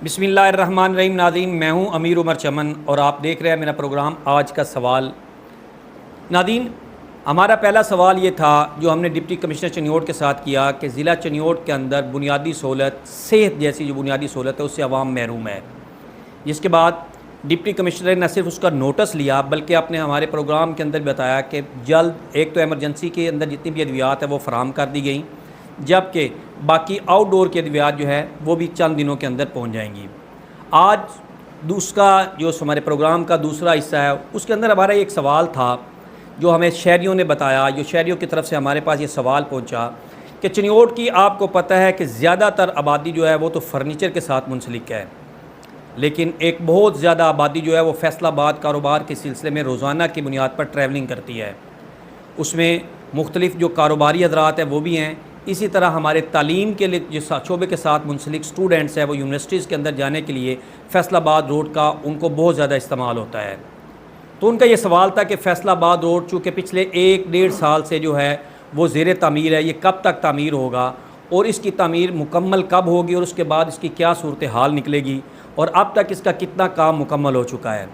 बिस्मिल्लाहिर्रहमानिर्रहीम। नाज़रीन, मैं हूं अमीर उमर चमन और आप देख रहे हैं मेरा प्रोग्राम आज का सवाल। नाज़रीन, हमारा पहला सवाल ये था जो हमने डिप्टी कमिश्नर चनियोट के साथ किया कि ज़िला चनियोट के अंदर बुनियादी सहूलत, सेहत जैसी जो बुनियादी सहूलत है उससे आवाम महरूम है। जिसके बाद डिप्टी कमिश्नर ने न सिर्फ उसका नोटिस लिया बल्कि आपने हमारे प्रोग्राम के अंदर बताया कि जल्द एक तो एमरजेंसी के अंदर जितनी भी अद्वियात है वो फराम कर दी गई, जबकि बाकी आउटडोर की अद्वियात जो है वो भी चंद दिनों के अंदर पहुंच जाएंगी। आज दूसरा जो हमारे प्रोग्राम का दूसरा हिस्सा है उसके अंदर हमारा एक सवाल था जो हमें शहरियों ने बताया, जो शहरियों की तरफ से हमारे पास ये सवाल पहुंचा कि चनियोट की आपको पता है कि ज़्यादातर आबादी जो है वो तो फर्नीचर के साथ मुंसलिक है, लेकिन एक बहुत ज़्यादा आबादी जो है वो फैसलाबाद कारोबार के सिलसिले में रोज़ाना की बुनियाद पर ट्रैवलिंग करती है। उसमें मुख्तलिफ़ जो कारोबारी हज़रात हैं वो भी हैं, इसी तरह हमारे तालीम के लिए जो शोबे के साथ मुंसलिक स्टूडेंट्स हैं वो यूनिवर्सिटीज़ के अंदर जाने के लिए फैसलाबाद रोड का उनको बहुत ज़्यादा इस्तेमाल होता है। तो उनका ये सवाल था कि फैसलाबाद रोड चूँकि पिछले 1-1.5 साल से जो है वो ज़ेर तामीर है, ये कब तक तामीर होगा और इसकी तामीर मुकम्मल कब होगी और उसके बाद इसकी क्या सूरत हाल निकलेगी और अब तक इसका कितना काम मुकम्मल हो चुका है।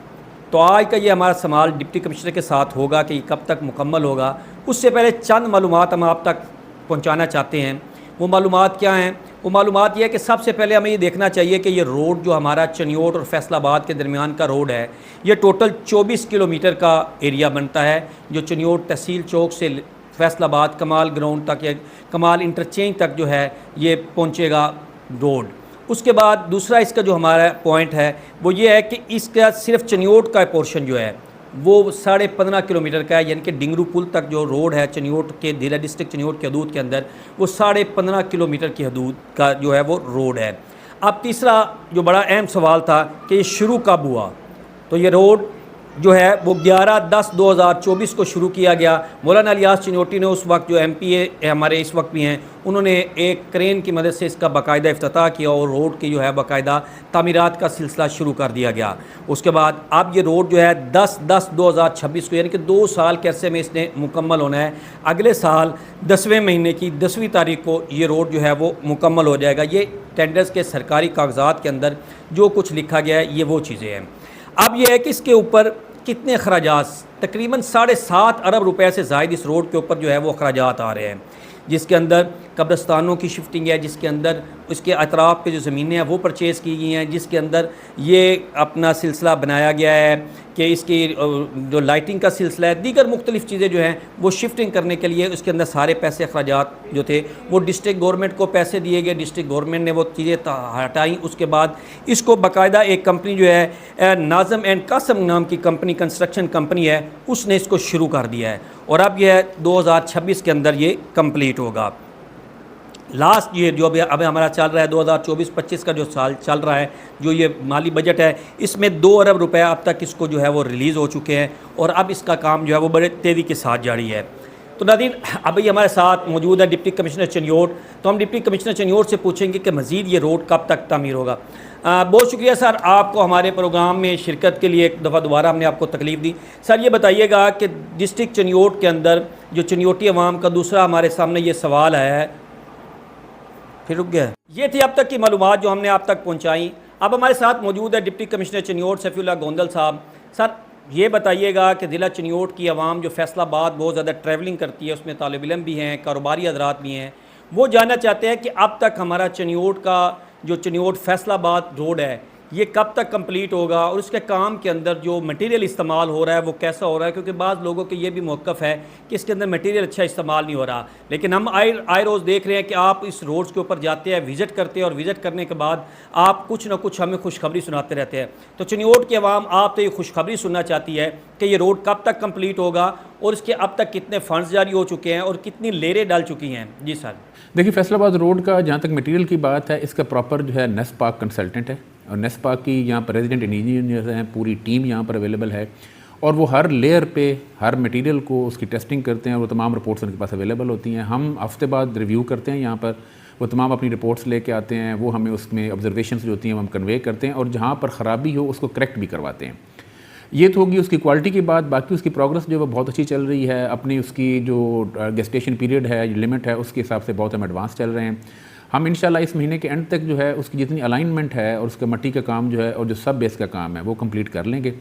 तो आज का ये हमारा सवाल डिप्टी कमिश्नर के साथ होगा कि कब तक मुकम्मल होगा। उससे पहले चंद मालूमात हम आप तक पहुंचाना चाहते हैं। वो मालूमात क्या हैं? वो मालूमात ये है कि सबसे पहले हमें ये देखना चाहिए कि ये रोड जो हमारा चनियोट और फैसलाबाद के दरमियान का रोड है, ये टोटल 24 किलोमीटर का एरिया बनता है, जो चनियोट तहसील चौक से फैसलाबाद कमाल ग्राउंड तक या कमाल इंटरचेंज तक जो है ये पहुँचेगा रोड। उसके बाद दूसरा इसका जो हमारा पॉइंट है वो ये है कि इसका सिर्फ चनियोट का पोर्शन जो है वो 15.5 किलोमीटर का है, यानी कि डिंगरू पुल तक जो रोड है चनियोट के ज़िला डिस्ट्रिक्ट चनियोट की हदूद के अंदर वो 15.5 किलोमीटर की हदूद का जो है वो रोड है। अब तीसरा जो बड़ा अहम सवाल था कि ये शुरू कब हुआ, तो ये रोड जो है वो 11/10/2024 को शुरू किया गया। मौलाना इलियास चिनोटी ने उस वक्त जो MPA हमारे इस वक्त भी हैं उन्होंने एक क्रेन की मदद से इसका बाकायदा इफ्तिताह किया और रोड की जो है बाकायदा तामीरात का सिलसिला शुरू कर दिया गया। उसके बाद अब ये रोड जो है 10/10/2026 को यानी कि 2 साल के अरसे में इसने मुकम्मल होना है। अगले साल 10वें महीने की 10वीं तारीख को ये रोड जो है वो मुकम्मल हो जाएगा। ये टेंडर्स के सरकारी कागजात के अंदर जो कुछ लिखा गया है ये वो चीज़ें हैं। अब यह है कि इसके ऊपर कितने अखराजात, तकरीबन 7.5 अरब रुपए से ज़ायद इस रोड के ऊपर जो है वो अखराजात आ रहे हैं, जिसके अंदर कब्रस्तानों की शिफ्टिंग है, जिसके अंदर उसके अतराफ़ पे जो ज़मीनें हैं वो परचेज़ की गई हैं, जिसके अंदर ये अपना सिलसिला बनाया गया है कि इसकी जो लाइटिंग का सिलसिला है, दीगर मुख्तलिफ़ चीज़ें जो हैं वो शिफ्टिंग करने के लिए उसके अंदर सारे पैसे अखराजात जो थे वो डिस्ट्रिक्ट गवर्नमेंट को पैसे दिए गए। डिस्ट्रिक्ट गवर्नमेंट ने वो चीज़ें हटाई। उसके बाद इसको बाकायदा एक कंपनी जो है नाज़म एंड कासम नाम की कंपनी, कंस्ट्रक्शन कंपनी है, उसने इसको शुरू कर दिया है और अब यह 2026 के अंदर ये कंप्लीट होगा। लास्ट ईयर जो अभी हमारा चल रहा है 2024-25 का जो साल चल रहा है, जो ये माली बजट है, इसमें 2 अरब रुपए अब तक इसको जो है वो रिलीज़ हो चुके हैं और अब इसका काम जो है वो बड़े तेज़ी के साथ जारी है। तो नाज़रीन, अभी हमारे साथ मौजूद है डिप्टी कमिश्नर चनियोट, तो हम डिप्टी कमिश्नर चनियोट से पूछेंगे कि मज़ीद ये रोड कब तक तामीर होगा। बहुत शुक्रिया सर, आपको हमारे प्रोग्राम में शिरकत के लिए एक दफ़ा दोबारा हमने आपको तकलीफ़ दी। सर ये बताइएगा कि डिस्ट्रिक्ट चनियोट के अंदर जो चनियोटी अवाम का दूसरा हमारे सामने ये सवाल है, फिर रुक गया। ये थी अब तक की मालूमात जो हमने आप तक पहुंचाई। अब हमारे साथ मौजूद है डिप्टी कमिश्नर चनियोट सफ़ीउल्लाह गोंदल साहब। सर ये बताइएगा कि ज़िला चनियोट की आवाम जो फैसलाबाद बहुत ज़्यादा ट्रैवलिंग करती है, उसमें तालिब इल्म भी हैं, कारोबारी हज़रात भी हैं, वो जानना चाहते हैं कि अब तक हमारा चनियोट का जो चनियोट फैसलाबाद रोड है ये कब तक कंप्लीट होगा और उसके काम के अंदर जो मटेरियल इस्तेमाल हो रहा है वो कैसा हो रहा है, क्योंकि बाज़ लोगों के ये भी मौक़िफ़ है कि इसके अंदर मटेरियल अच्छा इस्तेमाल नहीं हो रहा। लेकिन हम आए रोज़ देख रहे हैं कि आप इस रोड्स के ऊपर जाते हैं, विज़िट करते हैं और विज़िट करने के बाद आप कुछ ना कुछ हमें खुशखबरी सुनाते रहते हैं। तो चनियोट की आवाम आप तो ये खुशखबरी सुनना चाहती है कि ये रोड कब तक कम्प्लीट होगा और इसके अब तक कितने फ़ंड्स जारी हो चुके हैं और कितनी लेरें डल चुकी हैं। जी सर। देखिए, फैसलाबाद रोड का जहाँ तक मटेरियल की बात है, इसका प्रॉपर जो है नेस्पाक कंसल्टेंट है और नेस्पाक की यहाँ पर रेजिडेंट इंजीनियर्स हैं, पूरी टीम यहाँ पर अवेलेबल है और वो हर लेयर पे हर मटेरियल को उसकी टेस्टिंग करते हैं और वो तमाम रिपोर्ट्स उनके पास अवेलेबल होती हैं। हम हफ्ते बाद रिव्यू करते हैं यहाँ पर, वो तमाम अपनी रिपोर्ट्स लेके आते हैं, वो हमें उसमें ऑब्जर्वेशंस जो होती हैं वो हम कन्वे करते हैं और जहाँ पर ख़राबी हो उसको करेक्ट भी करवाते हैं। ये तो होगी उसकी क्वालिटी की बात। बाकी उसकी प्रोग्रेस जो है बहुत अच्छी चल रही है। अपनी उसकी जो गेस्टेशन पीरियड है, लिमिट है, उसके हिसाब से बहुत हम एडवांस चल रहे हैं। हम इंशाल्लाह इस महीने के एंड तक जो है उसकी जितनी अलाइनमेंट है और उसका मट्टी का काम जो है और जो सब बेस का काम है वो कंप्लीट कर लेंगे।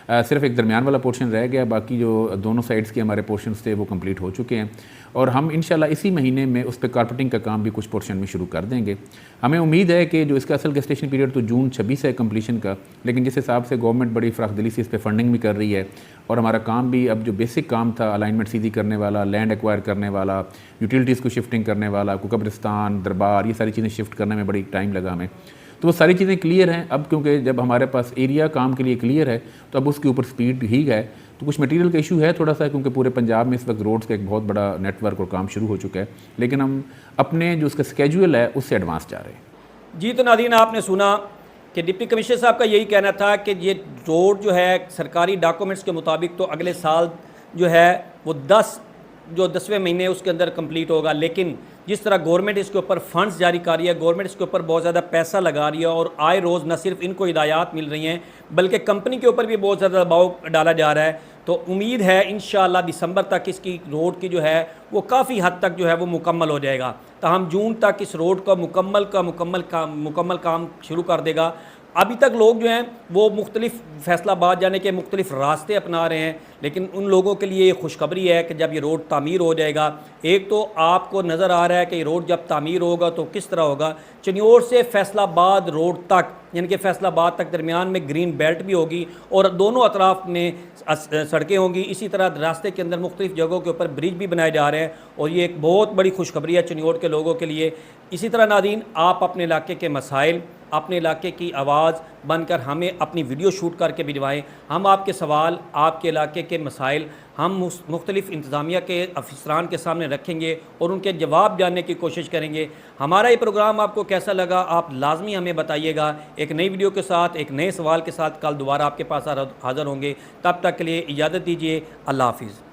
सिर्फ एक दरमियान वाला पोर्शन रह गया, बाकी जो दोनों साइड्स के हमारे पोर्शंस थे वो कंप्लीट हो चुके हैं और हम इंशाल्लाह इसी महीने में उस पर कारपेटिंग का काम भी कुछ पोर्शन में शुरू कर देंगे। हमें उम्मीद है कि जो इसका असल गेस्टेशन पीरियड तो जून 26 है कंप्लीशन का, लेकिन जिस हिसाब से गवर्नमेंट बड़ी फ़राखदिली से इस पर फंडिंग भी कर रही है और हमारा काम भी अब जो बेसिक काम था अलाइनमेंट सीधी करने वाला, लैंड एक्वायर करने वाला, यूटिलिटीज़ को शिफ्टिंग करने वाला, कब्रिस्तान, दरबार, ये सारी चीज़ें शिफ्ट करने में बड़ी टाइम लगा हमें, तो वो सारी चीज़ें क्लियर हैं अब, क्योंकि जब हमारे पास एरिया काम के लिए क्लियर है तो अब उसके ऊपर स्पीड ही है। तो कुछ मटेरियल का इशू है थोड़ा सा, क्योंकि पूरे पंजाब में इस वक्त रोड्स का एक बहुत बड़ा नेटवर्क और काम शुरू हो चुका है, लेकिन हम अपने जो उसका स्केड्यूल है उससे एडवांस जा रहे हैं। जी, तो नादीन आपने सुना कि डिप्टी कमिश्नर साहब का यही कहना था कि ये रोड जो है सरकारी डॉक्यूमेंट्स के मुताबिक तो अगले साल जो है वो 10वें महीने उसके अंदर कंप्लीट होगा, लेकिन जिस तरह गवर्नमेंट इसके ऊपर फंड्स जारी कर रही है, गवर्नमेंट इसके ऊपर बहुत ज़्यादा पैसा लगा रही है और आए रोज़ न सिर्फ इनको हिदायत मिल रही हैं बल्कि कंपनी के ऊपर भी बहुत ज़्यादा दबाव डाला जा रहा है, तो उम्मीद है इंशाअल्लाह दिसंबर तक इसकी रोड की जो है वो काफ़ी हद तक जो है वो मुकम्मल हो जाएगा। तो हम जून तक इस रोड का मुकम्मल काम शुरू कर देगा। अभी तक लोग जो हैं वो मुख्तलिफ फैसलाबाद जाने के मुख्तलिफ रास्ते अपना रहे हैं, लेकिन उन लोगों के लिए खुशखबरी है कि जब ये रोड तामीर हो जाएगा, एक तो आपको नज़र आ रहा है कि ये रोड जब तामीर होगा तो किस तरह होगा, चनियोड़ से फैसलाबाद रोड तक यानी कि फैसलाबाद तक दरमियान में ग्रीन बेल्ट भी होगी और दोनों अतराफ में सड़कें होंगी। इसी तरह रास्ते के अंदर मुख्तलिफ जगहों के ऊपर ब्रिज भी बनाए जा रहे हैं और ये एक बहुत बड़ी खुशखबरी है चनियोड़ के लोगों के लिए। इसी तरह नादीन, आप अपने इलाके के मसाइल, अपने इलाके की आवाज़ बनकर हमें अपनी वीडियो शूट करके भिजवाएं। हम आपके सवाल, आपके इलाके के मसाइल हम मुख्तलिफ इंतज़ामिया के अफसरान के सामने रखेंगे और उनके जवाब जानने की कोशिश करेंगे। हमारा ये प्रोग्राम आपको कैसा लगा आप लाजमी हमें बताइएगा। एक नई वीडियो के साथ, एक नए सवाल के साथ कल दोबारा आपके पास हाज़िर होंगे। तब तक के लिए इजाज़त दीजिए। अल्लाह हाफ़िज़।